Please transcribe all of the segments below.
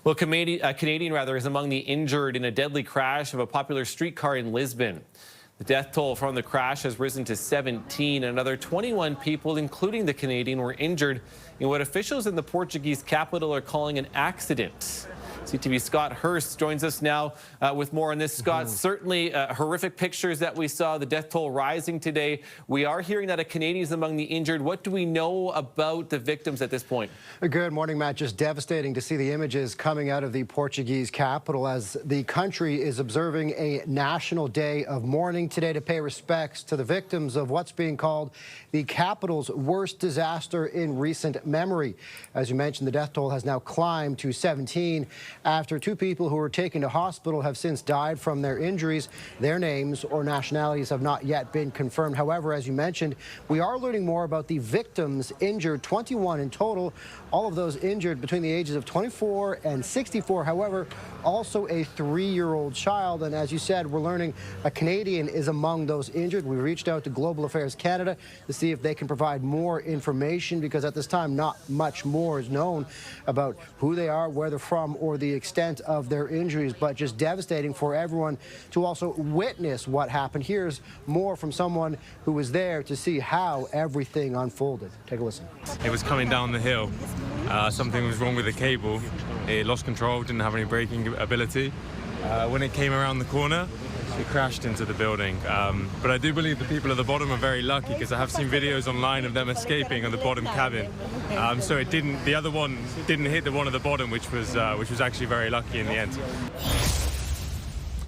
Well, a Canadian is among the injured in a deadly crash of a popular streetcar in Lisbon. The death toll from the crash has risen to 17. Another 21 people, including the Canadian, were injured in what officials in the Portuguese capital are calling an accident. CTV's Scott Hurst joins us now with more on this. Scott, certainly horrific pictures that we saw, the death toll rising today. We are hearing that a Canadian is among the injured. What do we know about the victims at this point? Good morning, Matt. Just devastating to see the images coming out of the Portuguese capital as the country is observing a national day of mourning today to pay respects to the victims of what's being called the capital's worst disaster in recent memory. As you mentioned, the death toll has now climbed to 17 after two people who were taken to hospital have since died from their injuries. Their names or nationalities have not yet been confirmed. However, as you mentioned, we are learning more about the victims injured, 21 in total, all of those injured between the ages of 24 and 64. However, also a 3-year-old child. And as you said, we're learning a Canadian is among those injured. We reached out to Global Affairs Canada to see if they can provide more information, because at this time, not much more is known about who they are, where they're from, or the extent of their injuries. But just devastating for everyone to also witness what happened. Here's more from someone who was there to see how everything unfolded. Take a listen. It was coming down the hill. Something was wrong with the cable. It lost control, didn't have any braking ability. When it came around the corner, it crashed into the building. But I do believe the people at the bottom are very lucky, because I have seen videos online of them escaping on the bottom cabin. So it didn't. The other one didn't hit the one at the bottom, which was actually very lucky in the end.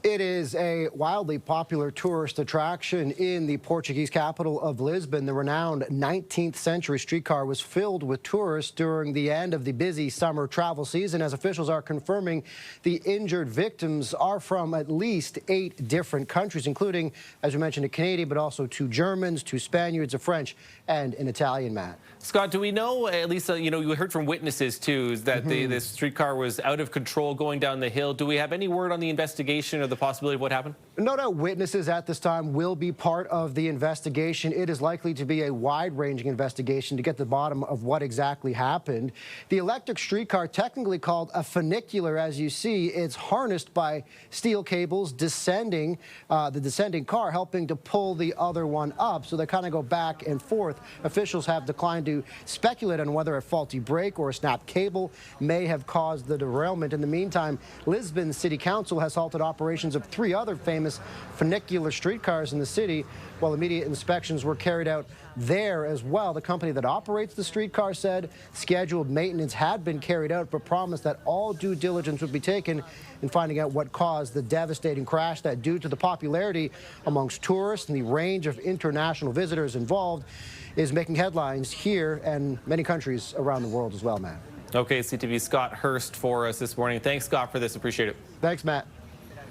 It is a wildly popular tourist attraction in the Portuguese capital of Lisbon. The renowned 19th century streetcar was filled with tourists during the end of the busy summer travel season, as officials are confirming the injured victims are from at least 8 different countries, including, as we mentioned, a Canadian, but also 2 Germans, 2 Spaniards, a French, and an Italian, Matt. Scott, do we know, at least, you heard from witnesses, too, that the streetcar was out of control going down the hill. Do we have any word on the investigation or the possibility of what happened? No doubt witnesses at this time will be part of the investigation. It is likely to be a wide-ranging investigation to get to the bottom of what exactly happened. The electric streetcar, technically called a funicular, as you see, it's harnessed by steel cables descending, the descending car helping to pull the other one up. So they kind of go back and forth. Officials have declined to speculate on whether a faulty brake or a snapped cable may have caused the derailment. In the meantime, Lisbon City Council has halted operations of 3 other famous funicular streetcars in the city, while immediate inspections were carried out there as well. The company that operates the streetcar said scheduled maintenance had been carried out, but promised that all due diligence would be taken in finding out what caused the devastating crash that, due to the popularity amongst tourists and the range of international visitors involved, is making headlines here and many countries around the world as well, Matt. Okay, CTV's Scott Hurst for us this morning. Thanks, Scott, for this. Appreciate it. Thanks, Matt.